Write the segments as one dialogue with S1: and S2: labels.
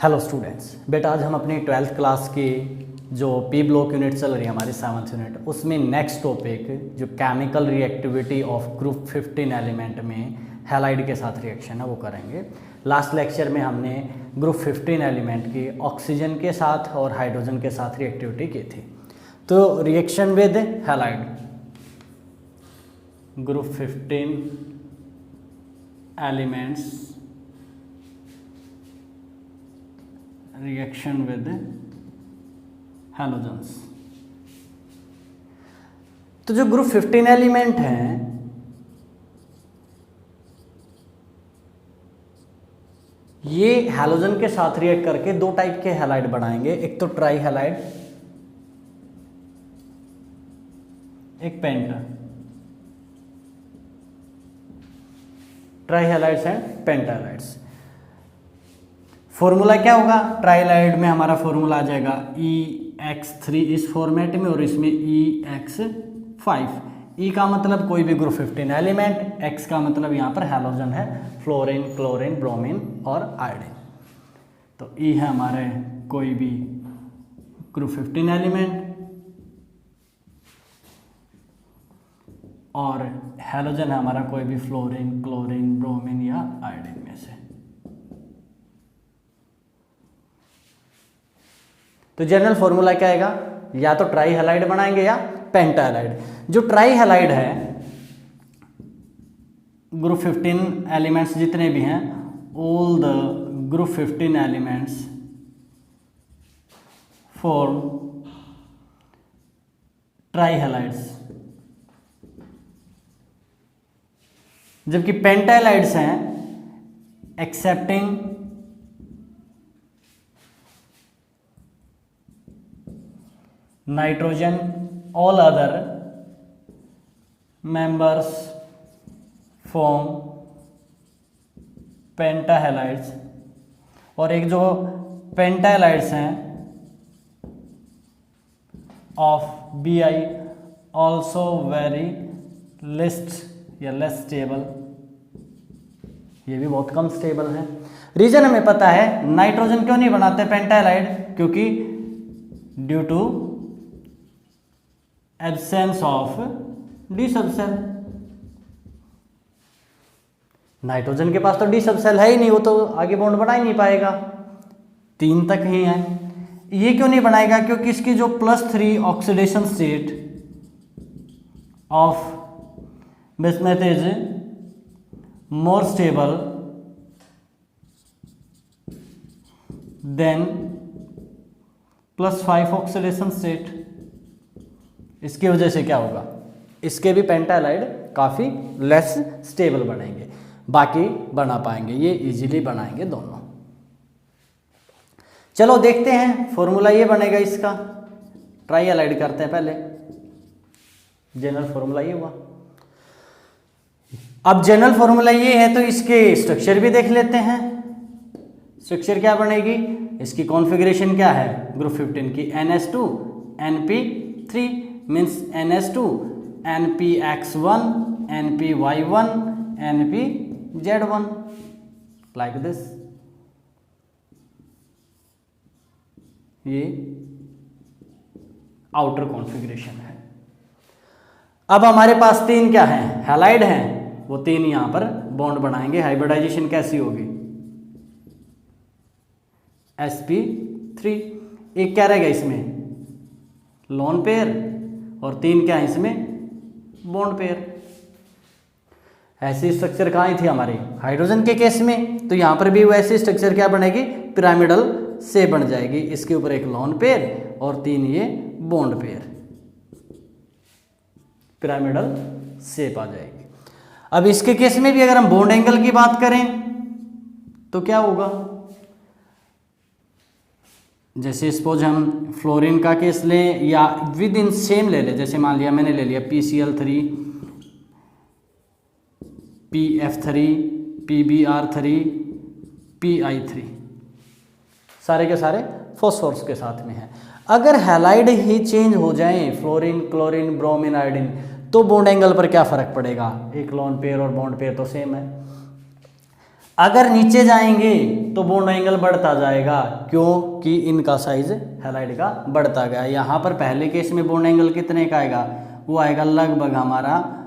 S1: Hello students, बेटा आज हम अपनी 12th क्लास की जो पी ब्लॉक यूनिट चल रही है हमारी 7th यूनिट, उसमें नेक्स्ट टॉपिक जो chemical reactivity of group 15 element में हैलाइड के साथ रिएक्शन है वो करेंगे। लास्ट लेक्चर में हमने ग्रुप 15 एलिमेंट की ऑक्सीजन के साथ और हाइड्रोजन के साथ रिएक्टिविटी की थी। तो reaction with halide group 15 elements reaction with halogens. तो जो ग्रुप 15 एलिमेंट हैं ये हैलोजन के साथ रिएक्ट करके दो टाइप के हैलाइड बनाएंगे, एक तो ट्राई हैलाइड, एक penta. Tri halides and penta halides. Formula क्या होगा? ट्राइलाइड में हमारा फॉर्मूला आ जाएगा EX3 इस फॉर्मेट में और इसमें EX5। E का मतलब कोई भी ग्रुप 15 एलिमेंट, X का मतलब यहाँ पर हैलोजन है, फ्लोरीन, क्लोरीन, ब्रोमीन और आयोडीन। तो E है हमारे कोई भी ग्रुप 15 एलिमेंट और हैलोजन है हमारा कोई भी फ्लोरीन, क्लोरीन, ब्रोमीन या आयोडीन में से। तो जनरल फॉर्मूला क्या आएगा? या तो ट्राई हैलाइड बनाएंगे या पेंटा हैलाइड। जो ट्राई हैलाइड है ग्रुप 15 एलिमेंट्स जितने भी हैं, all the group 15 elements form tri halides, जबकि पेंटा हैलाइड्स हैं excepting nitrogen, all other members form penta halides. और एक जो पेंटा हैलाइड्स हैं of Bi also very least या लेस स्टेबल, ये भी बहुत कम स्टेबल है। रीजन हमें पता है, नाइट्रोजन क्यों नहीं बनाते पेंटा हैलाइड? क्योंकि due to absence of D subshell. Nitrogen के पास तो डी सबसेल है ही नहीं, वो तो आगे बॉन्ड बना ही नहीं पाएगा, 3 तक ही है। ये क्यों नहीं बनाएगा? क्योंकि इसकी जो +3 oxidation state of bismuth is more stable then +5 oxidation state. इसकी वजह से क्या होगा? इसके भी पेंटा हैलाइड काफ़ी लेस स्टेबल बनेंगे, बाकी बना पाएंगे, ये इजीली बनाएंगे दोनों। चलो देखते हैं फॉर्मूला ये बनेगा इसका। ट्राई हैलाइड करते हैं पहले। जनरल फॉर्मूला ये हुआ। अब जनरल फॉर्मूला ये है तो इसके स्ट्रक्चर भी देख लेते हैं। स्ट्रक्चर क्या बनेगी? इसकी कॉन्फ़िगरेशन क्या है ग्रुप 15 की? NH2 NP3 means NH2 NPX1 NPY1 NPZ1 like this. ये आउटर कॉन्फ़िगरेशन है। अब हमारे पास 3 क्या हैं? हैलाइड हैं, वो 3 यहां पर बॉन्ड बनाएंगे। हाइब्रिडाइजेशन कैसी होगी? sp3। एक क्या रहेगा इसमें? लोन पेयर, और 3 क्या है इसमें? Bond pair. ऐसी स्ट्रक्चर कहाँ थी हमारी? हाइड्रोजन के केस में। तो यहाँ पर भी वैसी स्ट्रक्चर क्या बनेगी? पिरामिडल से बन जाएगी। इसके ऊपर एक लोन पेयर और 3 ये बॉन्ड पेयर, पिरामिडल शेप आ जाएगी। अब इसके केस में भी अगर हम बॉन्ड एंगल की बात करें तो क्या होगा? जैसे सपोज हम फ्लोरीन का केस लें या विद इन सेम ले लें, जैसे मान लिया मैंने ले लिया PCl3 PF3 PBr3 PI3, सारे के सारे फॉस्फोरस के साथ में हैं। अगर हैलाइड ही चेंज हो जाएं, फ्लोरीन, क्लोरीन, ब्रोमीन, आयोडीन, तो बॉन्ड एंगल पर क्या फर्क पड़ेगा? एक लोन पेयर और बॉन्ड पेयर तो सेम है। अगर नीचे जाएंगे तो बॉन्ड एंगल बढ़ता जाएगा, क्योंकि इनका साइज हैलाइड का बढ़ता गया। यहाँ पर पहले केस में बॉन्ड एंगल कितने का आएगा, वो आएगा लगभग हमारा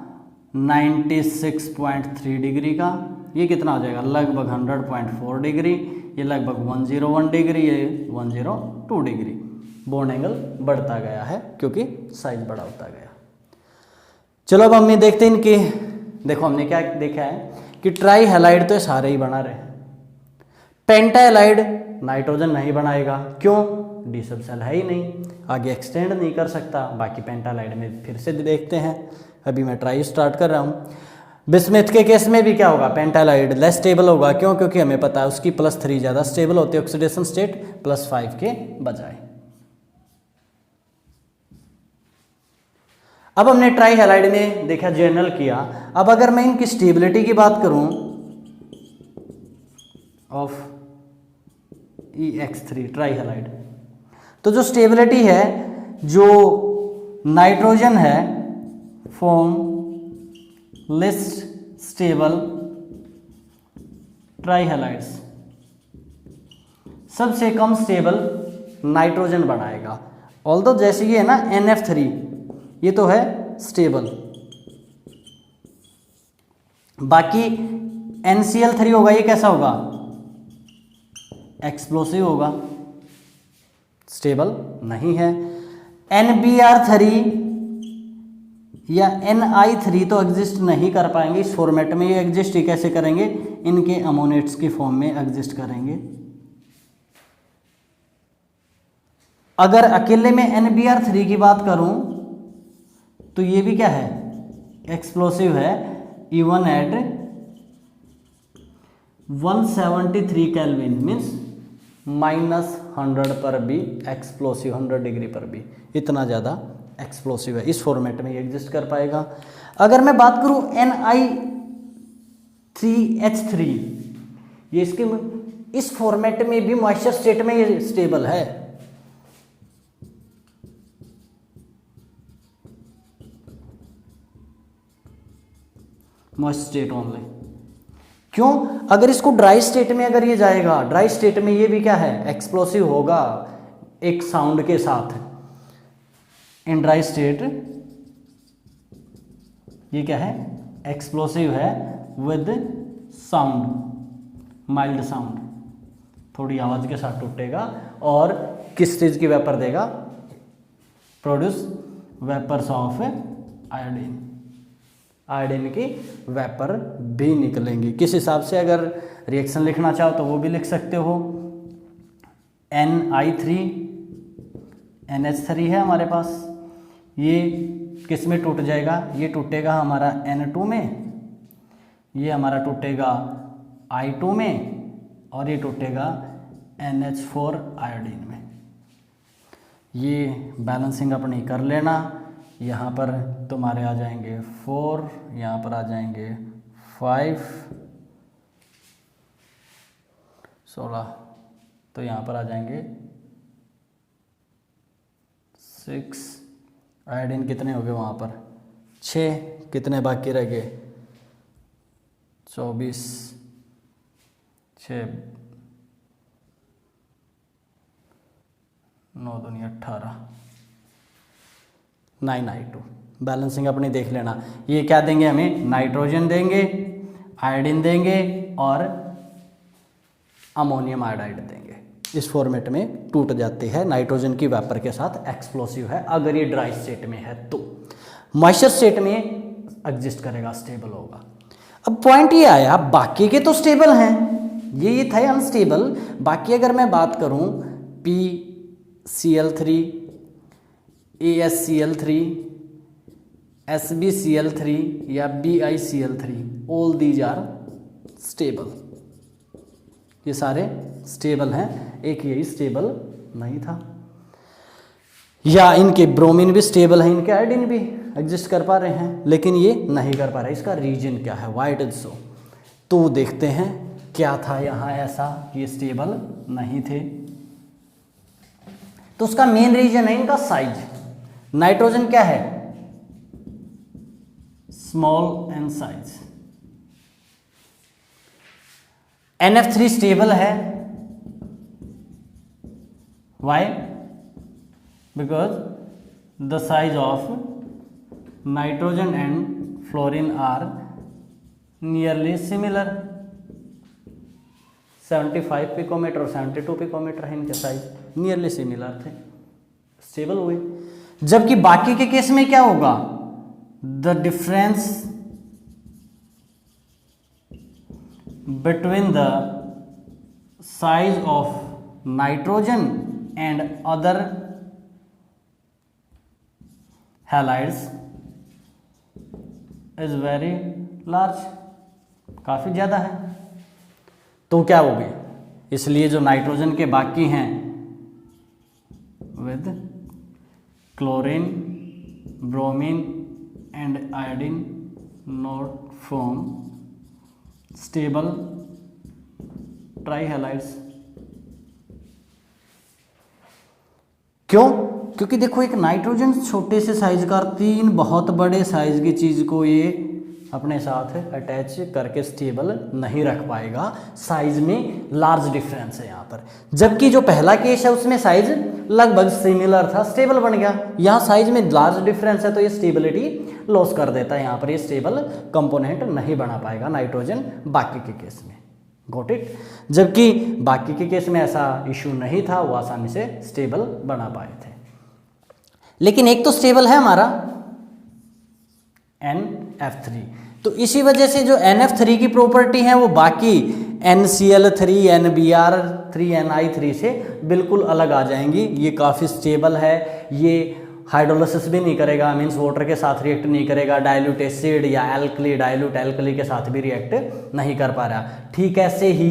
S1: 96.3 डिग्री का। ये कितना हो जाएगा, लगभग 100.4 डिग्री। ये लगभग 101 डिग्री, ये 102 डिग्री। बॉन्ड एंगल बढ़ता गया है क्योंकि साइज बड़ा होता गया। चलो अब हमने देखते हैं इनके, देखो हमने क्या देखा है कि ट्राई हैलाइड तो सारे ही बना रहे हैं, पेंटा हैलाइड नाइट्रोजन नहीं बनाएगा, क्यों, डी सब सेल है ही नहीं, आगे एक्सटेंड नहीं कर सकता। बाकी पेंटा हैलाइड में फिर से देखते हैं, अभी मैं ट्राई स्टार्ट कर रहा हूँ। बिस्मथ के केस में भी क्या होगा, पेंटा हैलाइड लेस स्टेबल होगा, क्यों, क्योंकि हमें पता है उसकी +3 ज़्यादा स्टेबल होती है ऑक्सीडेशन स्टेट +5 के बजाय। अब हमने ट्राई हैलाइड में देखा, जर्नल किया। अब अगर मैं इनकी स्टेबिलिटी की बात करूं ऑफ EX3 ट्राई हैलाइड, तो जो स्टेबिलिटी है, जो नाइट्रोजन है form list stable try halides, सबसे कम स्टेबल नाइट्रोजन बनाएगा। ऑल्दो जैसे ये है ना NF3, ये तो है स्टेबल, बाकी NCl3 होगा, ये कैसा होगा, एक्सप्लोसिव होगा, स्टेबल नहीं है। NBr3 या Ni3 तो एग्जिस्ट नहीं कर पाएंगे इस फॉर्मेट में। ये एग्जिस्ट ही कैसे करेंगे, इनके अमोनेट्स की फॉर्म में एग्जिस्ट करेंगे। अगर अकेले में NBr3 की बात करूं तो ये भी क्या है, एक्सप्लोसिव है, इवन एट 173 केल्विन मीन्स -100 पर भी एक्सप्लोसिव, 100 डिग्री पर भी इतना ज़्यादा एक्सप्लोसिव है। इस फॉर्मेट में ये एग्जिस्ट कर पाएगा। अगर मैं बात करूं Ni3H3, ये इसके इस फॉर्मेट में भी मॉइस्चर स्टेट में ये स्टेबल है। मॉइस्ट स्टेट ओनली, क्यों, अगर इसको ड्राई स्टेट में अगर ये जाएगा, ड्राई स्टेट में ये भी क्या है, एक्सप्लोसिव होगा एक साउंड के साथ। इन ड्राई स्टेट ये क्या है, एक्सप्लोसिव है विद साउंड, माइल्ड साउंड, थोड़ी आवाज के साथ टूटेगा और किस चीज की वेपर देगा, produce vapours of iodine, iodine की वेपर भी निकलेंगी। किस हिसाब से अगर रिएक्शन लिखना चाहो तो वो भी लिख सकते हो। Ni3NH3 है हमारे पास, ये किस में टूट जाएगा, ये टूटेगा हमारा N2 में, ये हमारा टूटेगा I2 में, और ये टूटेगा NH4 आयोडीन में। ये बैलेंसिंग अपनी कर लेना। यहाँ पर तुम्हारे आ जाएंगे 4, यहाँ पर आ जाएंगे 5, 16, तो यहाँ पर आ जाएंगे 6, आयोडीन कितने हो गए वहाँ पर 6, कितने बाकी रह गए 24, 6, 9 दूनी 18, 9I2। बैलेंसिंग अपनी देख लेना। ये क्या देंगे हमें, नाइट्रोजन देंगे, आयोडीन देंगे और अमोनियम आयोडाइड देंगे। इस फॉर्मेट में टूट जाती है नाइट्रोजन की वेपर के साथ, एक्सप्लोसिव है अगर ये ड्राई स्टेट में है तो। मॉइस्चर स्टेट में एग्जिस्ट करेगा, स्टेबल होगा। अब पॉइंट ये आया, बाकी के तो स्टेबल हैं, ये था अनस्टेबल। बाकी अगर मैं बात करूं PCl3, ASCl3, SbCl3 या BiCl3, all these are stable. ये सारे स्टेबल हैं, एक यही स्टेबल नहीं था। या इनके ब्रोमीन भी स्टेबल है, इनके आयोडीन भी एग्जिस्ट कर पा रहे हैं, लेकिन ये नहीं कर पा रहे। इसका रीजन क्या है, व्हाई इट इज सो, तो देखते हैं क्या था यहाँ ऐसा ये स्टेबल नहीं थे। तो उसका मेन रीजन है इनका साइज। नाइट्रोजन क्या है, small in size, NF3 stable है, why? Because the size of nitrogen and fluorine are nearly similar. 75 picometre और 72 पिकोमीटर है इनके साइज, नियरली सिमिलर थे, स्टेबल हुए। जबकि बाकी के केस में क्या होगा, the difference between the size of nitrogen and other halides is very large, काफी ज्यादा है। तो क्या हो गए, इसलिए जो नाइट्रोजन के बाकी हैं with chlorine, bromine and iodine not form stable trihalides. क्यों? क्योंकि देखो एक नाइट्रोजन छोटे से साइज का, 3 बहुत बड़े साइज की चीज को ये अपने साथ अटैच करके स्टेबल नहीं रख पाएगा, साइज में लार्ज डिफरेंस है यहाँ पर। जबकि जो पहला केस है उसमें साइज लगभग सिमिलर था, स्टेबल बन गया। यहाँ साइज में लार्ज डिफरेंस है तो ये स्टेबिलिटी लॉस कर देता है, यहाँ पर ये स्टेबल कंपोनेंट नहीं बना पाएगा नाइट्रोजन बाकी के केस में। Got it? जबकि बाकी के केस में ऐसा इशू नहीं था, वो आसानी से स्टेबल बना पाए थे। लेकिन एक तो स्टेबल है हमारा NF3, तो इसी वजह से जो NF3 की प्रॉपर्टी है वो बाकी NCl3, NBr3, Ni3 से बिल्कुल अलग आ जाएंगी। ये काफ़ी स्टेबल है, ये हाइड्रोलिसिस भी नहीं करेगा, मीन्स वाटर के साथ रिएक्ट नहीं करेगा, डाइल्यूट एसिड या एल्कली, डाइल्यूट एल्कली के साथ भी रिएक्ट नहीं कर पा रहा। ठीक ऐसे ही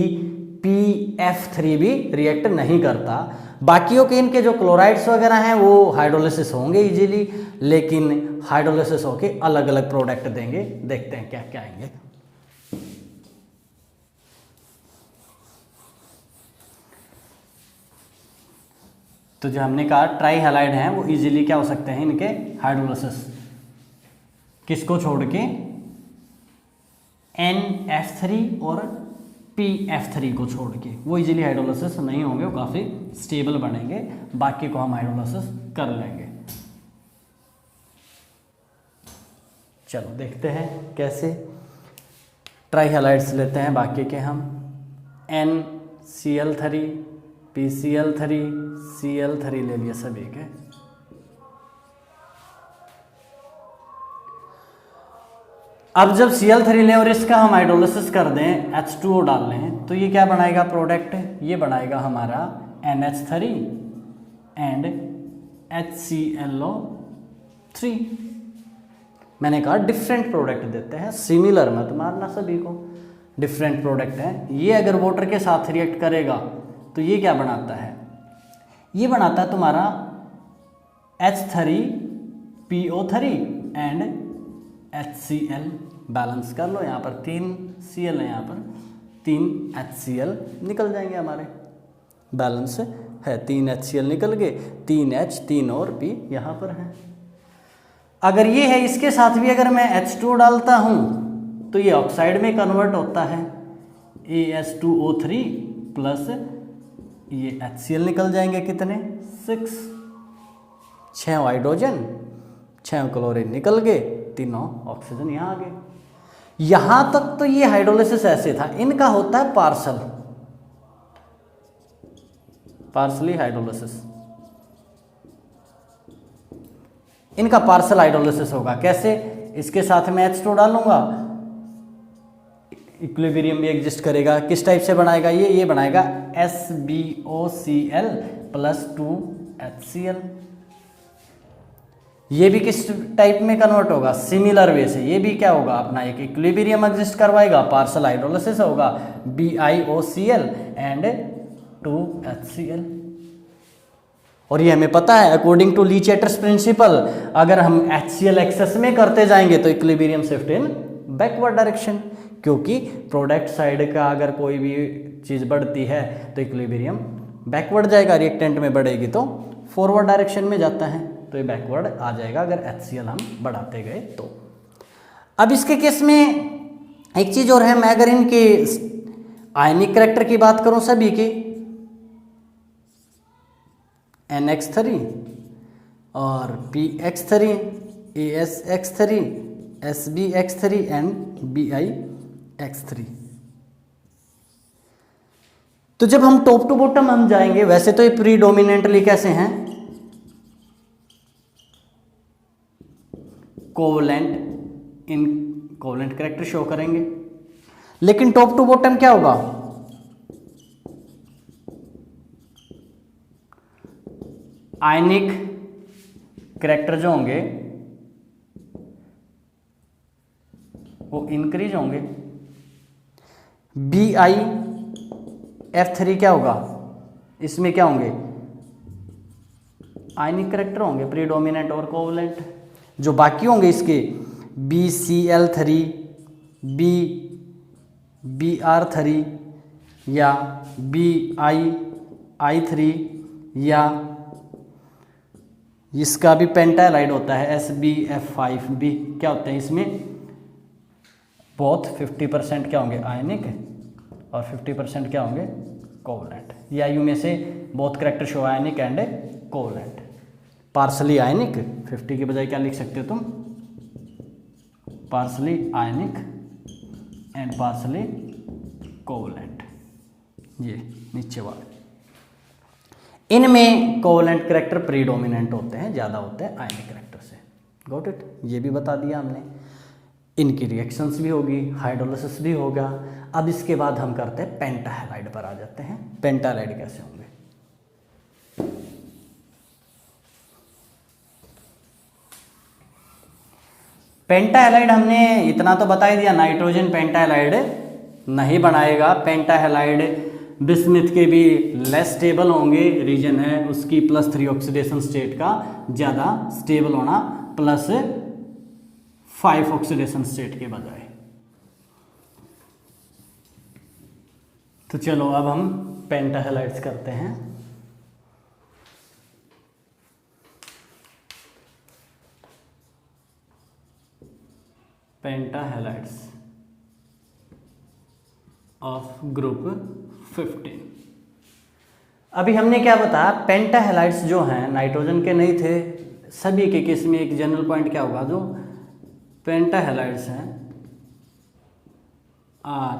S1: PF3 भी रिएक्ट नहीं करता। बाकियों के इनके जो क्लोराइड्स वगैरह हैं वो हाइड्रोलिसिस होंगे इजीली, लेकिन हाइड्रोलिसिस होके अलग अलग प्रोडक्ट देंगे। देखते हैं क्या क्या आएंगे। तो जो हमने कहा ट्राईहैलाइड हैं वो इजीली क्या हो सकते हैं, इनके हाइड्रोलिसिस किसको छोड़ के, NF3 और PF3 को छोड़ के, वो इजीली हाइड्रोलिसिस नहीं होंगे, वो काफ़ी स्टेबल बनेंगे। बाकी को हम हाइड्रोलिसिस कर लेंगे। चलो देखते हैं कैसे। ट्राईहैलाइड्स लेते हैं बाकी के हम, NCl3, PCl3, Cl3 ले लिए सभी के। अब जब Cl3 लें और इसका हम हाइड्रोलिसिस कर दें, H2O डाल लें, तो ये क्या बनाएगा प्रोडक्ट, ये बनाएगा हमारा NH3 एंड HClO3। मैंने कहा डिफरेंट प्रोडक्ट देते हैं, सिमिलर मत मारना सभी को, डिफरेंट प्रोडक्ट हैं। ये अगर वाटर के साथ रिएक्ट करेगा तो ये क्या बनाता है, ये बनाता है तुम्हारा H3PO3 एंड HCl। बैलेंस कर लो, यहाँ पर 3 Cl है, यहाँ पर 3 HCl निकल जाएंगे हमारे, बैलेंस है 3 HCl निकल गए, 3 H 3 और P यहाँ पर है। अगर ये है, इसके साथ भी अगर मैं H2 डालता हूँ तो ये ऑक्साइड में कन्वर्ट होता है, AS2O3 प्लस ये HCl निकल जाएंगे कितने, 6 हाइड्रोजन 6 क्लोरीन निकल गए, 3 ऑक्सीजन यहाँ आ गए। यहाँ तक तो ये हाइड्रोलिसिस ऐसे था। इनका होता है पार्सली हाइड्रोलिसिस। इनका पार्सल हाइड्रोलिसिस होगा कैसे, इसके साथ में H2 डालूंगा, इक्विलिब्रियम भी एग्जिस्ट करेगा। किस टाइप से बनाएगा ये बनाएगा SbOCl प्लस 2HCl। ये भी किस टाइप में कन्वर्ट होगा, सिमिलर वे से। ये भी क्या होगा, अपना एक इक्विलिब्रियम एग्जिस्ट करवाएगा, पार्सल हाइड्रोलिसिस होगा, BiOCl एंड 2HCl। और ये हमें पता है अकॉर्डिंग टू लीचेटर्स प्रिंसिपल, अगर हम HCl एक्सेस में करते जाएंगे तो equilibrium shift in backward direction, क्योंकि प्रोडक्ट साइड का अगर कोई भी चीज़ बढ़ती है तो इक्विलिब्रियम बैकवर्ड जाएगा, रिएक्टेंट में बढ़ेगी तो फॉरवर्ड डायरेक्शन में जाता है, तो ये बैकवर्ड आ जाएगा अगर HCl हम बढ़ाते गए तो। अब इसके केस में एक चीज़ और है, मैं अगर इनके आयनिक करेक्टर की बात करूं सभी की, NX3 और PX3, ASX3, SBX3 and BIX3। तो जब हम टॉप टू बॉटम हम जाएंगे, वैसे तो ये प्रीडोमिनेंटली कैसे हैं, कोवलेंट, इन कोवलेंट करेक्टर शो करेंगे, लेकिन टॉप टू बॉटम क्या होगा, आयनिक करेक्टर जो होंगे वो इंक्रीज होंगे। BIF3 क्या होगा, इसमें क्या होंगे, आयनिक करेक्टर होंगे प्रीडोमिनेंट और कोवलेंट। जो बाकी होंगे इसके BCl3, BR3 या BI3 या इसका भी पेंटालाइड होता है SBF5 भी, क्या होते हैं इसमें, बहुत 50% क्या होंगे आयनिक और 50% क्या होंगे कोवलेंट। या यू में से बहुत character show ionic and covalent. Partially ionic 50 की बजाय क्या लिख सकते हो तुम, partially ionic and partially covalent, ये नीचे वाले। इनमें कोवलेंट करेक्टर प्रीडोमिनेंट होते हैं, ज़्यादा होते हैं आयनिक करेक्टर से। गॉट इट, ये भी बता दिया हमने। इनकी रिएक्शंस भी होगी, हाइड्रोलिसिस भी होगा। अब इसके बाद हम करते हैं पेंटाहैलाइड पर आ जाते हैं। पेंटाहैलाइड कैसे होंगे, पेंटाहैलाइड हमने इतना तो बता ही दिया, नाइट्रोजन पेंटाहैलाइड नहीं बनाएगा। पेंटाहैलाइड बिस्मिथ के भी लेस स्टेबल होंगे, रीजन है उसकी +3 ऑक्सीडेशन स्टेट का ज़्यादा स्टेबल होना, +5 ऑक्सीडेशन स्टेट के बजाय। तो चलो अब हम पेंटाहैलाइड्स करते हैं। पेंटाहैलाइड्स ऑफ ग्रुप 15। अभी हमने क्या बताया, पेंटाहैलाइड्स जो हैं नाइट्रोजन के नहीं थे, सभी के केस में एक जनरल पॉइंट क्या होगा, जो पेंटाहैलाइड्स हैं are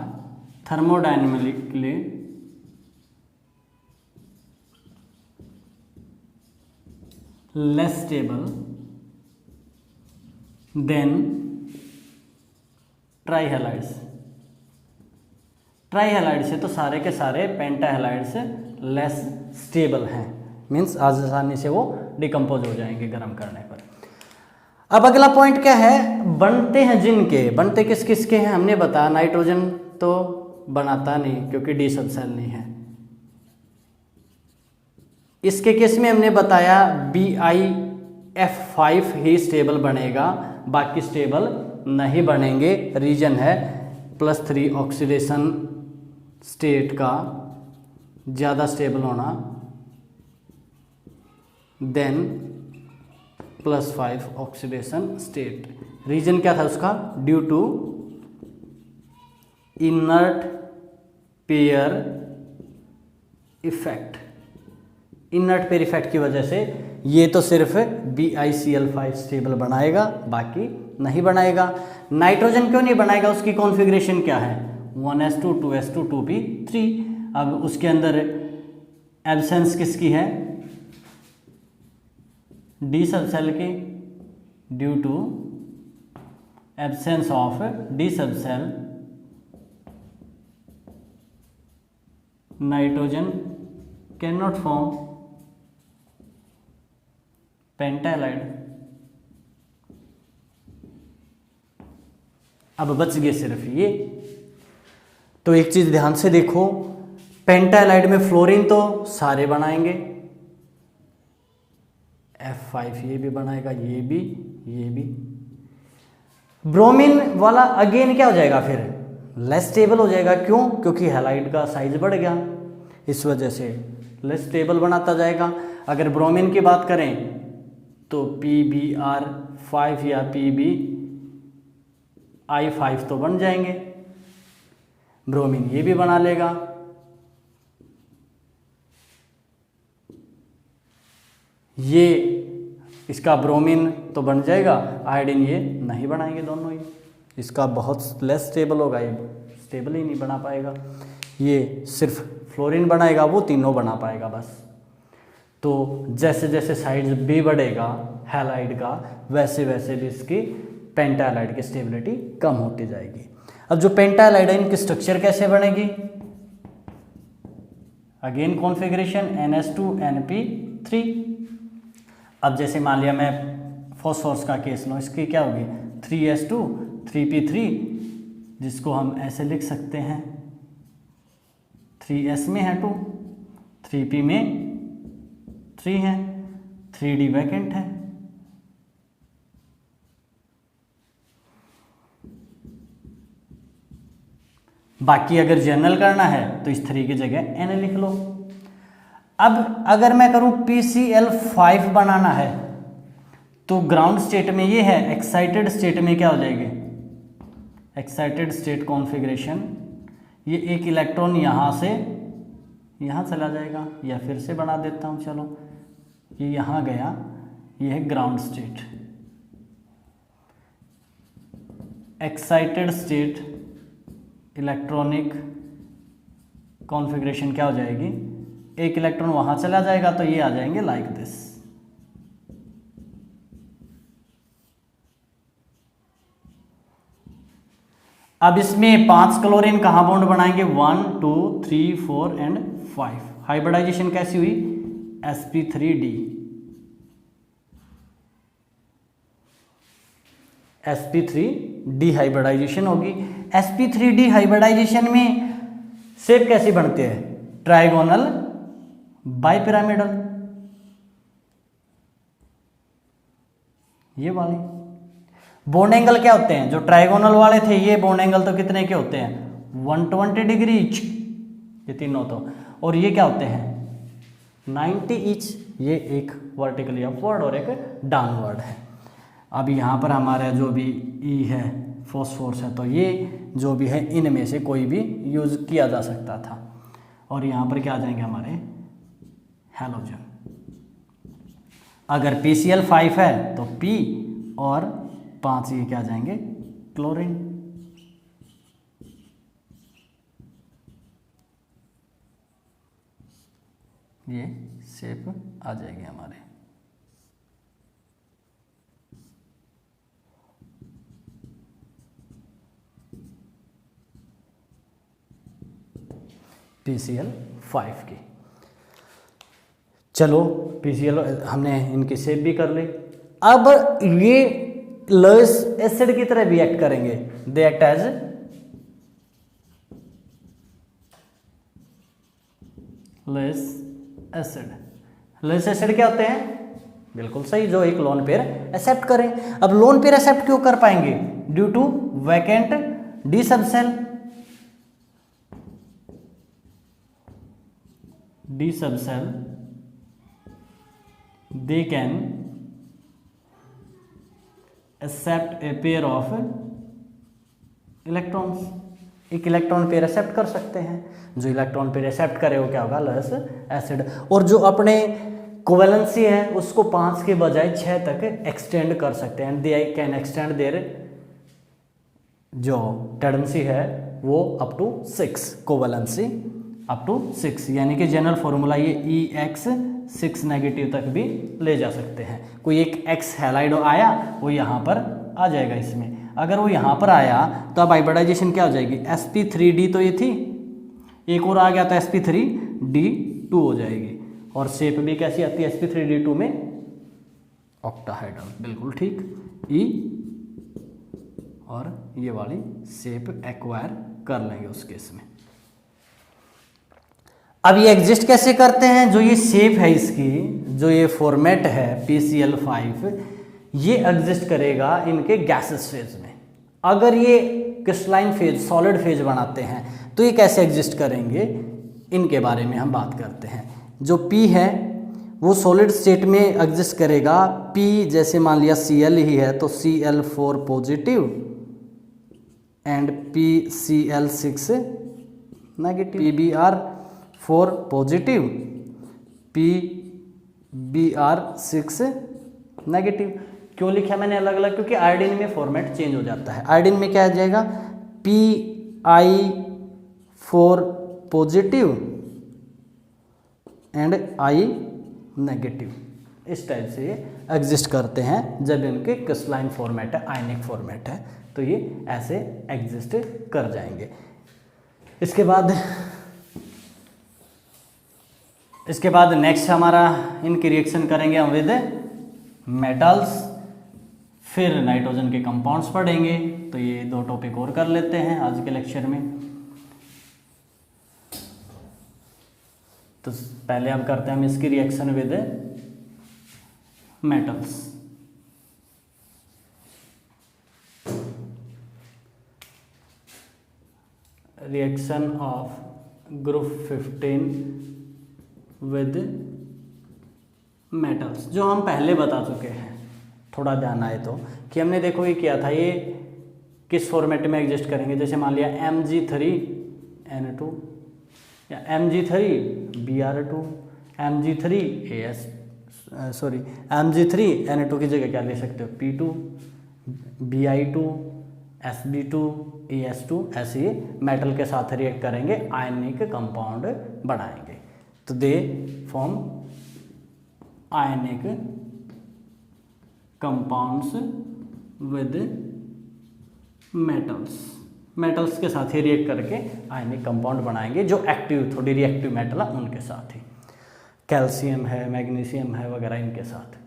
S1: thermodynamically less stable than trihalides. Trihalide से तो सारे के सारे पेंटाहैलाइड्स लेस स्टेबल हैं, मीन्स आसानी से वो डिकम्पोज हो जाएंगे गर्म करने पर। अब अगला पॉइंट क्या है, बनते हैं जिनके, बनते किस किस के हैं हमने बताया, नाइट्रोजन तो बनाता नहीं क्योंकि डी सब सेल नहीं है। इसके केस में हमने बताया BIF5 ही स्टेबल बनेगा, बाकी स्टेबल नहीं बनेंगे। रीजन है +3 ऑक्सीडेशन स्टेट का ज़्यादा स्टेबल होना देन +5 ऑक्सीडेशन स्टेट। रीजन क्या था उसका, due to inert pair effect. Inert pair effect की वजह से ये तो सिर्फ BiCl5 स्टेबल बनाएगा, बाकी नहीं बनाएगा। नाइट्रोजन क्यों नहीं बनाएगा, उसकी कॉन्फ़िगरेशन क्या है, 1s2 2s2 2p3। अब उसके अंदर एब्सेंस किसकी है, डी सब सेल की, due to absence of d sub shell nitrogen cannot form pentahalide. अब बच गए सिर्फ ये। तो एक चीज ध्यान से देखो, पेंटाहैलाइड में फ्लोरीन तो सारे बनाएंगे, F5 ये भी बनाएगा, ये भी, ये भी। ब्रोमीन वाला अगेन क्या हो जाएगा फिर, लेस स्टेबल हो जाएगा। क्यों, क्योंकि हैलाइड का साइज बढ़ गया, इस वजह से लेस स्टेबल बनाता जाएगा। अगर ब्रोमीन की बात करें तो PbR5 या PbI5 तो बन जाएंगे। ब्रोमीन ये भी बना लेगा। ये इसका ब्रोमीन तो बन जाएगा, आयोडीन ये नहीं बनाएंगे दोनों ही, इसका बहुत लेस स्टेबल होगा, ये स्टेबल ही नहीं बना पाएगा। ये सिर्फ फ्लोरीन बनाएगा, वो तीनों बना पाएगा बस। तो जैसे जैसे साइज भी बढ़ेगा हैलाइड का, वैसे वैसे भी इसकी पेंटालाइड की स्टेबिलिटी कम होती जाएगी। अब जो पेंटालाइड है इनकी स्ट्रक्चर कैसे बनेगी? Again configuration NH2NP3। अब जैसे मान लिया मैं फॉस्फोरस का केस लूँ, इसकी क्या होगी 3S2 3P3, जिसको हम ऐसे लिख सकते हैं 3S में है 2, 3P में 3 है, 3D वैकेंट है। बाकी अगर जनरल करना है तो इस 3 की जगह N लिख लो। अब अगर मैं करूं PCl5 बनाना है तो ग्राउंड स्टेट में ये है, एक्साइटेड स्टेट में क्या हो जाएगी, एक्साइटेड स्टेट कॉन्फ़िगरेशन, ये एक इलेक्ट्रॉन यहाँ से यहाँ चला जाएगा, या फिर से बना देता हूँ, चलो ये यहाँ गया, ये है ground state. Excited state electronic configuration क्या हो जाएगी, एक इलेक्ट्रॉन वहाँ चला जाएगा तो ये आ जाएंगे लाइक दिस। अब इसमें 5 क्लोरीन कहाँ बॉन्ड बनाएंगे, 1 2 3 4 एंड 5। हाइब्रिडाइजेशन कैसी हुई, sp3d, sp3d हाइब्रिडाइजेशन होगी। sp3d हाइब्रिडाइजेशन में शेप कैसी बनते हैं, ट्राइगोनल बाइपिरामिडल, ये वाली। बॉन्ड एंगल क्या होते हैं, जो ट्राइगोनल वाले थे ये बॉन्ड एंगल तो कितने के होते हैं 120 डिग्री ईच, ये तीनों तो, और ये क्या होते हैं 90 ईच, ये एक वर्टिकली अपवर्ड और एक डाउनवर्ड है। अब यहाँ पर हमारा जो भी ई है फॉस्फोरस है, तो ये जो भी है इनमें से कोई भी यूज किया जा सकता था। और यहाँ पर क्या आ जाएंगे हमारे हैलोजन। अगर PCl5 है तो P और 5 ये क्या आ जाएंगे क्लोरीन। ये शेप आ जाएगी हमारे। PCl5 की। चलो PCl हमने इनकी शेप भी कर ली। अब ये लुईस एसिड की तरह भी एक्ट करेंगे, they act as Lewis acid. Lewis acid क्या होते हैं, बिल्कुल सही, जो एक लोन पेयर एक्सेप्ट करें। अब लोन पेयर एक्सेप्ट क्यों कर पाएंगे, due to vacant D subshell, D subshell they can accept a pair of electrons, एक इलेक्ट्रॉन पेयर एक्सेप्ट कर सकते हैं। जो इलेक्ट्रॉन पेयर एक्सेप्ट करे वो क्या होगा लुईस एसिड। और जो अपने कोवेलेंसी है उसको 5 के बजाय 6 तक एक्सटेंड कर सकते हैं, दे कैन एक्सटेंड देयर जो टेंडेंसी है वो up to 6, covalency up to 6, यानी कि जनरल फॉर्मूला ये EX6 नेगेटिव तक भी ले जा सकते हैं। कोई एक X हैलाइड आया वो यहाँ पर आ जाएगा इसमें, अगर वो यहाँ पर आया तो अब हाइब्रिडाइजेशन क्या हो जाएगी, sp3d तो ये थी, एक और आ गया तो sp3d2 हो जाएगी। और शेप भी कैसी आती है sp3d2 में ऑक्टाहाइड्रल, बिल्कुल ठीक, E और ये वाली शेप एक्वायर कर लेंगे उस केस में। अब ये एग्जिस्ट कैसे करते हैं, जो ये शेप है इसकी, जो ये फॉर्मेट है PCl5, ये एग्जिस्ट करेगा इनके गैसेस फेज में। अगर ये क्रिस्टलाइन फेज, सॉलिड फेज बनाते हैं तो ये कैसे एग्जिस्ट करेंगे, इनके बारे में हम बात करते हैं। जो P है वो सॉलिड स्टेट में एग्जिस्ट करेगा, P जैसे मान लिया Cl ही है तो Cl4 positive and PCl6 negative, PbR4 positive, PbR6 negative. क्यों लिखा मैंने अलग अलग? क्योंकि आयोडीन में फॉर्मेट चेंज हो जाता है। आयोडीन में क्या आ जाएगा? Pi4 positive and I negative. इस टाइप से ये एग्जिस्ट करते हैं जब इनके क्रिस्टलाइन फॉर्मेट है, आयनिक फॉर्मेट है, तो ये ऐसे एग्जिस्ट कर जाएंगे। इसके बाद नेक्स्ट हमारा इनकी रिएक्शन करेंगे हम विद मेटल्स, फिर नाइट्रोजन के कंपाउंड्स पढ़ेंगे। तो ये 2 टॉपिक और कर लेते हैं आज के लेक्चर में। तो पहले हम करते हैं हम इसकी reaction with metals. Reaction of group 15 with metals, जो हम पहले बता चुके हैं, थोड़ा ध्यान आए तो, कि हमने देखो ये किया था, ये किस फॉर्मेट में एग्जिस्ट करेंगे। जैसे मान लिया Mg3N2 या Mg3Br2, Mg3N2 की जगह क्या ले सकते हो? P2, Bi2, Sb2, Es2, ऐसे ही मेटल के साथ रिएक्ट करेंगे, आयनिक कंपाउंड बनाएंगे। तो they form ionic compounds with metals के साथ ही रिएक्ट करके आयनिक कंपाउंड बनाएंगे, जो एक्टिव थोड़ी रिएक्टिव मेटल है उनके साथ ही, कैल्शियम है, मैग्नीशियम है वगैरह इनके साथ।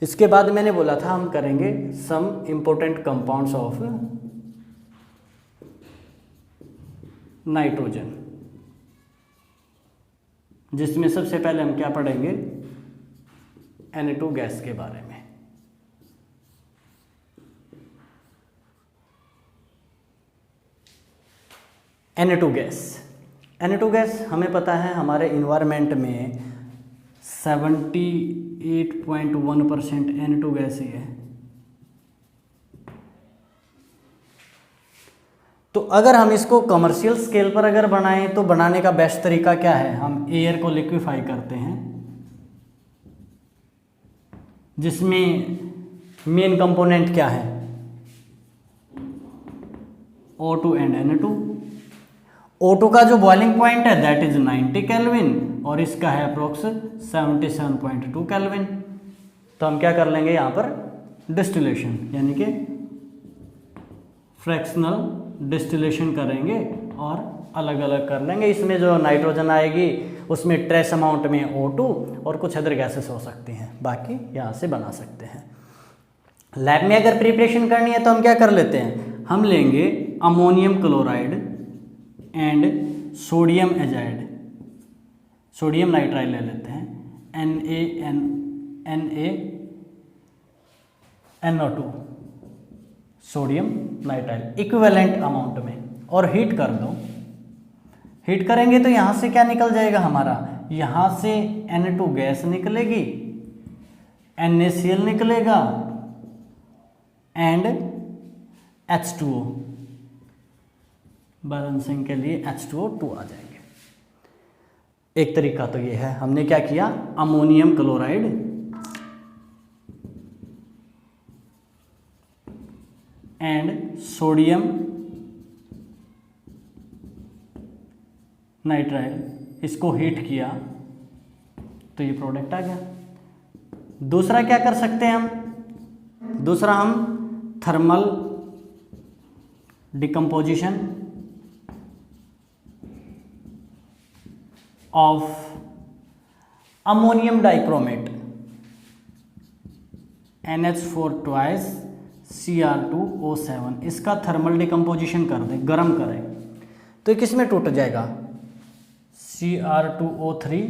S1: इसके बाद मैंने बोला था हम करेंगे some important compounds of nitrogen, जिसमें सबसे पहले हम क्या पढ़ेंगे? Na2 गैस के बारे में। Na2 गैस हमें पता है हमारे इन्वायरमेंट में 78.1% Na2 गैस ही है। तो अगर हम इसको कमर्शियल स्केल पर अगर बनाएं तो बनाने का बेस्ट तरीका क्या है? हम एयर को लिक्विफाई करते हैं, जिसमें मेन कंपोनेंट क्या है? O2 and Na2। O2 का जो बॉइलिंग पॉइंट है दैट इज 90 केल्विन और इसका है अप्रोक्स 77.2 केल्विन। तो हम क्या कर लेंगे यहाँ पर? डिस्टिलेशन, यानी कि फ्रैक्शनल डिस्टिलेशन करेंगे और अलग अलग कर लेंगे। इसमें जो नाइट्रोजन आएगी उसमें ट्रेस अमाउंट में O2 और कुछ अदर गैसेस हो सकती हैं, बाकी यहाँ से बना सकते हैं। लैब में अगर प्रिपरेशन करनी है तो हम क्या कर लेते हैं? हम लेंगे ammonium chloride and sodium azide, sodium nitrile ले लेते हैं, NaNO2, sodium nitrile equivalent amount में, और हीट कर दो। हीट करेंगे तो यहाँ से क्या निकल जाएगा हमारा? यहाँ से Na2 गैस निकलेगी, NaCl निकलेगा एंड H2O, बैलेंसिंग के लिए H2O2 आ जाएंगे। एक तरीका तो ये है, हमने क्या किया? Ammonium chloride and sodium nitrile, इसको हीट किया तो ये प्रोडक्ट आ गया। दूसरा क्या कर सकते हैं हम? दूसरा हम thermal decomposition of ammonium dichromate NH4 twice Cr2O7, इसका थर्मल डिकम्पोजिशन कर दें, गर्म करें तो ये किस में टूट जाएगा? Cr2O3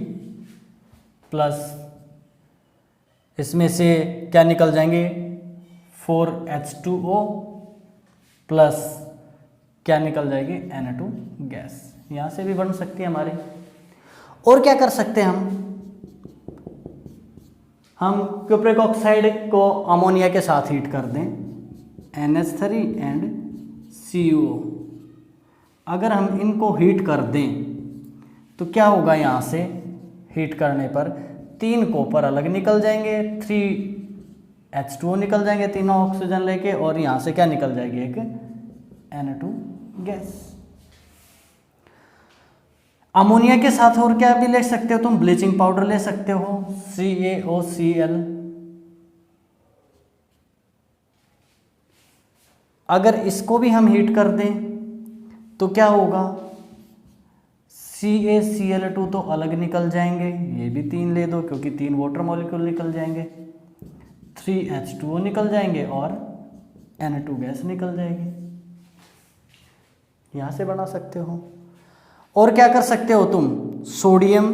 S1: प्लस इसमें से क्या निकल जाएंगे? 4H2O प्लस क्या निकल जाएगी? Na2 gas. यहाँ से भी बन सकती है हमारी। और क्या कर सकते हैं हम क्यूप्रिक ऑक्साइड को अमोनिया के साथ हीट कर दें, NH3 एंड CuO, अगर हम इनको हीट कर दें तो क्या होगा, यहाँ से हीट करने पर 3 कॉपर अलग निकल जाएंगे, 3H2O निकल जाएंगे तीनों ऑक्सीजन लेके, और यहाँ से क्या निकल जाएगी, एक Na2 गैस। अमोनिया के साथ और क्या भी ले सकते हो तुम, ब्लीचिंग पाउडर ले सकते हो, CaOCl। अगर इसको भी हम हीट कर दें तो क्या होगा, CaCl2 तो अलग निकल जाएंगे, ये भी 3 ले दो क्योंकि 3 वाटर मॉलिक्यूल निकल जाएंगे, 3H2O निकल जाएंगे और Na2 गैस निकल जाएगी। यहां से बना सकते हो। और क्या कर सकते हो तुम, सोडियम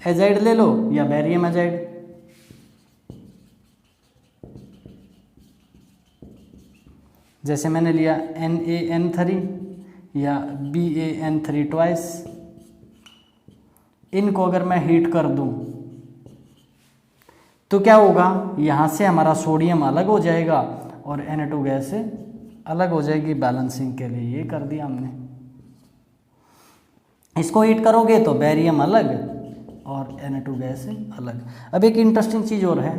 S1: एजाइड ले लो या बेरियम एजाइड। जैसे मैंने लिया NaN3 या BaN3 ट्वाइस। इनको अगर मैं हीट कर दूं तो क्या होगा, यहाँ से हमारा सोडियम अलग हो जाएगा और Na2 गैस अलग हो जाएगी बैलेंसिंग के लिए। ये कर दिया हमने। इसको हीट करोगे तो बेरियम अलग और Na2 गैस अलग। अब एक इंटरेस्टिंग चीज़ और है,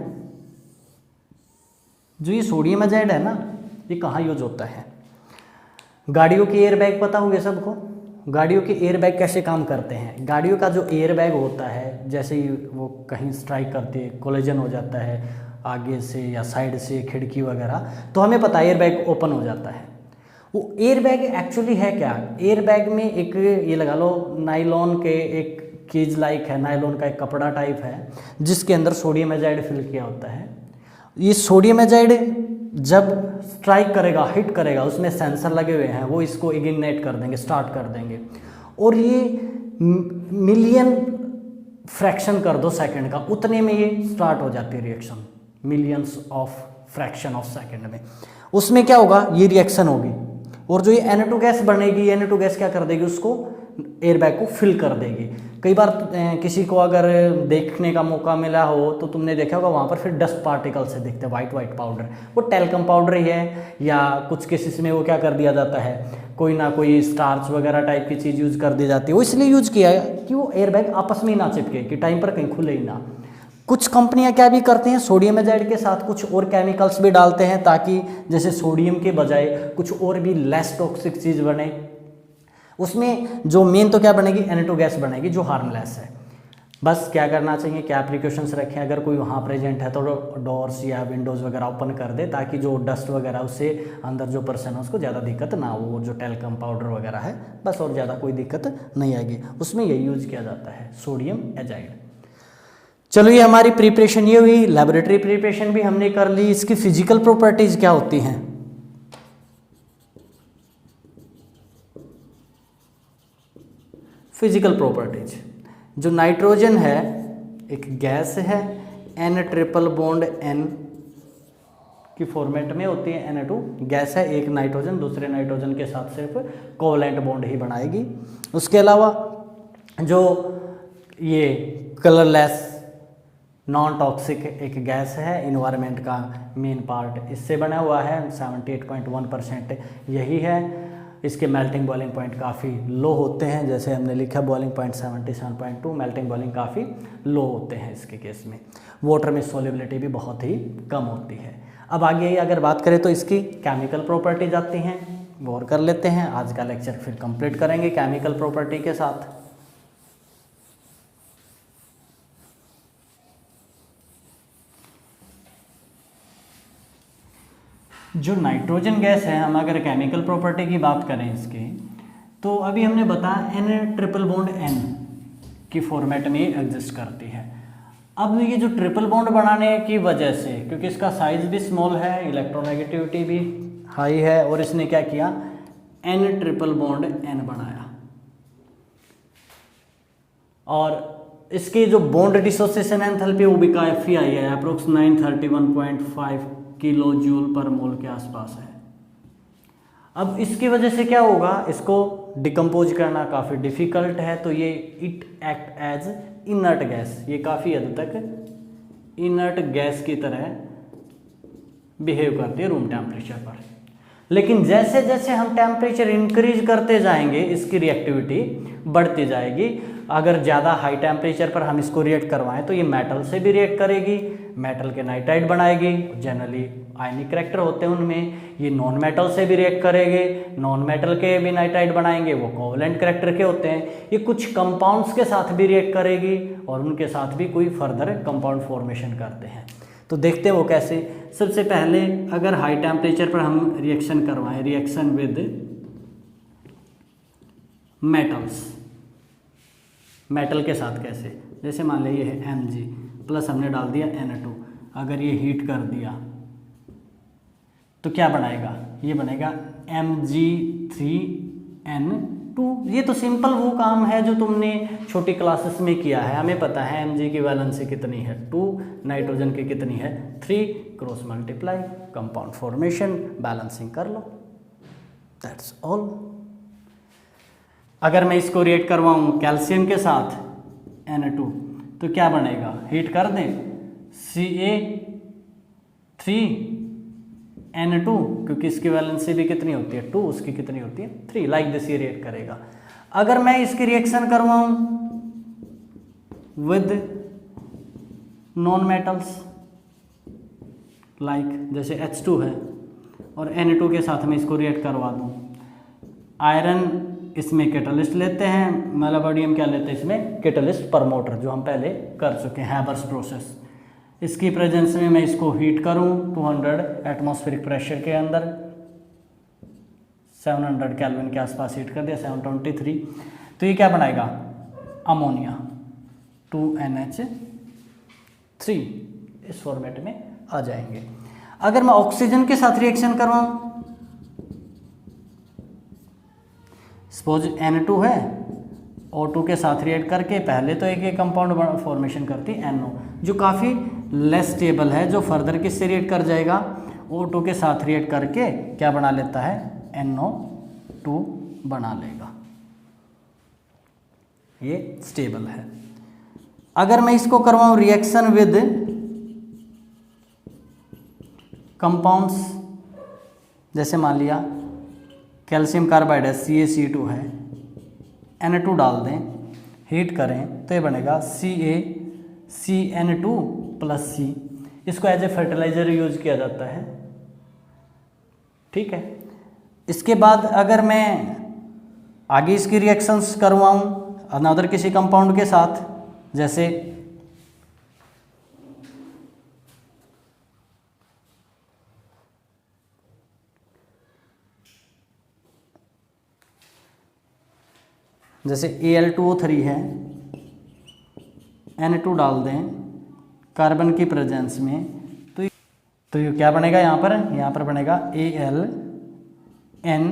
S1: जो ये सोडियम एजाइड है ना, ये कहाँ यूज होता है, गाड़ियों के एयर बैग पता होंगे सबको। गाड़ियों के एयर बैग कैसे काम करते हैं, गाड़ियों का जो एयर बैग होता है, जैसे ही वो कहीं स्ट्राइक करती है, कोलिजन हो जाता है आगे से या साइड से, खिड़की वगैरह, तो हमें पता है एयर बैग ओपन हो जाता है। वो एयर बैग एक्चुअली है क्या, एयर बैग में एक ये लगा लो नायलॉन के एक केज लाइक है, नायलॉन का एक कपड़ा टाइप है जिसके अंदर सोडियम एजाइड फिल किया होता है। ये सोडियम एजाइड जब स्ट्राइक करेगा, हिट करेगा, उसमें सेंसर लगे हुए हैं, वो इसको इग्नाइट कर देंगे, स्टार्ट कर देंगे, और ये मिलियन फ्रैक्शन कर दो सेकंड का, उतने में ये स्टार्ट हो जाती है reaction, millions of fraction of second में। उसमें क्या होगा, ये रिएक्शन होगी और जो ये Na2 गैस बनेगी, Na2 गैस क्या कर देगी, उसको एयर बैग को फिल कर देगी। कई बार किसी को अगर देखने का मौका मिला हो तो तुमने देखा होगा वहाँ पर फिर डस्ट पार्टिकल से दिखते हैं, वाइट पाउडर, वो टेल्कम पाउडर ही है, या कुछ केसेस में वो क्या कर दिया जाता है, कोई ना कोई स्टार्च वगैरह टाइप की चीज़ यूज कर दी जाती है। वो इसलिए यूज किया है कि वो एयर बैग आपस में ही ना चिपके, कि टाइम पर कहीं खुले ही ना। कुछ कंपनियां क्या भी करते हैं, सोडियम एजाइड के साथ कुछ और केमिकल्स भी डालते हैं ताकि जैसे सोडियम के बजाय कुछ और भी लेस टॉक्सिक चीज़ बने। उसमें जो मेन तो क्या बनेगी, Na2 गैस बनेगी जो हार्मलेस है। बस क्या करना चाहिए, क्या प्रिकॉशंस रखें, अगर कोई वहाँ प्रेजेंट है तो डोर्स या विंडोज़ वगैरह ओपन कर दे ताकि जो डस्ट वगैरह उससे अंदर जो पर्सन है उसको ज़्यादा दिक्कत ना हो, जो टेल्कम पाउडर वगैरह है, बस और ज़्यादा कोई दिक्कत नहीं आएगी। उसमें यही यूज किया जाता है, सोडियम एजाइड। चलो ये हमारी प्रिपरेशन ये हुई, लैबोरेटरी प्रिपरेशन भी हमने कर ली। इसकी फिजिकल प्रॉपर्टीज़ क्या होती हैं, फिजिकल प्रॉपर्टीज, जो नाइट्रोजन है एक गैस है, N ट्रिपल बॉन्ड N की फॉर्मेट में होती है, Na2 गैस है, एक नाइट्रोजन दूसरे नाइट्रोजन के साथ सिर्फ कोवलेंट बॉन्ड ही बनाएगी। उसके अलावा जो ये कलरलेस नॉन टॉक्सिक एक गैस है, इन्वायरमेंट का मेन पार्ट इससे बना हुआ है, 78.1% यही है। इसके मेल्टिंग बॉइलिंग पॉइंट काफ़ी लो होते हैं, जैसे हमने लिखा बॉइलिंग पॉइंट 77.2, मेल्टिंग बॉइलिंग काफ़ी लो होते हैं इसके केस में। वाटर में सोल्युबिलिटी भी बहुत ही कम होती है। अब आगे अगर बात करें तो इसकी केमिकल प्रॉपर्टीज आती हैं, वो और कर लेते हैं। आज का लेक्चर फिर कंप्लीट करेंगे केमिकल प्रॉपर्टी के साथ। जो नाइट्रोजन गैस है, हम अगर केमिकल प्रॉपर्टी की बात करें इसकी, तो अभी हमने बताया N ट्रिपल बॉन्ड N की फॉर्मेट में एग्जिस्ट करती है। अब ये जो ट्रिपल बॉन्ड बनाने की वजह से, क्योंकि इसका साइज भी स्मॉल है, इलेक्ट्रोनेगेटिविटी भी हाई है, और इसने क्या किया, N ट्रिपल बॉन्ड N बनाया, और इसकी जो बॉन्ड डिसोसिएशन एंथैल्पी वो भी काफ़ी आई है, अप्रोक्स 931.5 किलो जूल पर मोल के आसपास है। अब इसकी वजह से क्या होगा, इसको डिकम्पोज करना काफ़ी डिफ़िकल्ट है, तो ये it act as inert gas, ये काफ़ी हद तक इनर्ट गैस की तरह बिहेव करती है रूम टेम्परेचर पर। लेकिन जैसे जैसे हम टेम्परेचर इंक्रीज करते जाएंगे इसकी रिएक्टिविटी बढ़ती जाएगी। अगर ज़्यादा हाई टेम्परेचर पर हम इसको रिएक्ट करवाएं तो ये मेटल से भी रिएक्ट करेगी, मेटल के नाइट्राइड बनाएगी, जनरली आयनिक करैक्टर होते हैं उनमें। ये नॉन मेटल से भी रिएक्ट करेंगे, नॉन मेटल के भी नाइट्राइड बनाएंगे, वो कोवलेंट करैक्टर के होते हैं। ये कुछ कंपाउंड्स के साथ भी रिएक्ट करेगी और उनके साथ भी कोई फर्दर कंपाउंड फॉर्मेशन करते हैं। तो देखते हैं वो कैसे। सबसे पहले अगर हाई टेम्परेचर पर हम रिएक्शन करवाएं, रिएक्शन विद मेटल्स, मेटल के साथ कैसे, जैसे मान लीजिए ये है Mg प्लस हमने डाल दिया Na2, अगर ये हीट कर दिया तो क्या बनाएगा, ये बनेगा Mg3N2। ये तो सिंपल वो काम है जो तुमने छोटी क्लासेस में किया है, हमें पता है Mg की वैलेंसी कितनी है 2, नाइट्रोजन की कितनी है 3, cross multiply, compound formation, balancing कर लो, दैट्स ऑल। अगर मैं इसको रिएक्ट करवाऊँ कैल्शियम के साथ Na2 तो क्या बनेगा, हीट कर दें Ca3N2, क्योंकि इसकी वैलेंसी भी कितनी होती है 2, उसकी कितनी होती है 3, लाइक दिस ये रिएक्ट करेगा। अगर मैं इसकी रिएक्शन करवाऊँ विद नॉन मेटल्स लाइक जैसे H2 है और Na2 के साथ में इसको रिएक्ट करवा दूँ, आयरन इसमें कैटलिस्ट लेते हैं, मेलाबोडियम क्या लेते हैं इसमें कैटलिस्ट प्रमोटर, जो हम पहले कर चुके हैं हैबर्स प्रोसेस। इसकी प्रेजेंस में मैं इसको हीट करूं 200 एटमॉस्फेरिक प्रेशर के अंदर, 700 केल्विन के आसपास हीट कर दिया, 723, तो ये क्या बनाएगा अमोनिया 2NH3, इस फॉर्मेट में आ जाएंगे। अगर मैं ऑक्सीजन के साथ रिएक्शन करवाऊं, सपोज N2 है, O2 के साथ रिएक्ट करके पहले तो एक कंपाउंड फॉर्मेशन करती है NO, जो काफ़ी लेस स्टेबल है, जो फर्दर किससे रिएक्ट कर जाएगा O2 के साथ रिएक्ट करके क्या बना लेता है NO2 बना लेगा, ये स्टेबल है। अगर मैं इसको करवाऊँ रिएक्शन विद कंपाउंड्स, जैसे मान लिया कैल्शियम कार्बाइड है CaC2 है, Na2 डाल दें, हीट करें तो ये बनेगा CaCN2 प्लस C, इसको एज ए फर्टिलाइजर यूज किया जाता है, ठीक है। इसके बाद अगर मैं आगे इसकी रिएक्शंस करवाऊँ अनदर किसी कंपाउंड के साथ, जैसे Al2O3 है, Na2 डाल दें कार्बन की प्रेजेंस में, तो ये क्या बनेगा, यहाँ पर बनेगा Al, N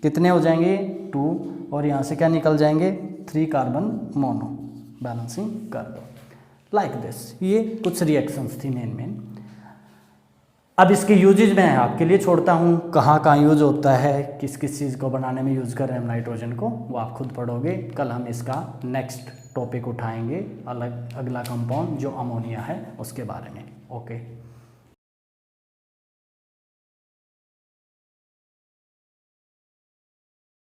S1: कितने हो जाएंगे 2, और यहाँ से क्या निकल जाएंगे 3 कार्बन मोनो, बैलेंसिंग कर दो लाइक दिस। ये कुछ रिएक्शंस थी मेन। अब इसके यूजेज मैं आपके लिए छोड़ता हूँ, कहाँ कहाँ यूज होता है, किस किस चीज़ को बनाने में यूज़ कर रहे हैं हम नाइट्रोजन को, वो आप खुद पढ़ोगे। कल हम इसका नेक्स्ट टॉपिक उठाएंगे, अगला कंपाउंड जो अमोनिया है उसके बारे में। ओके।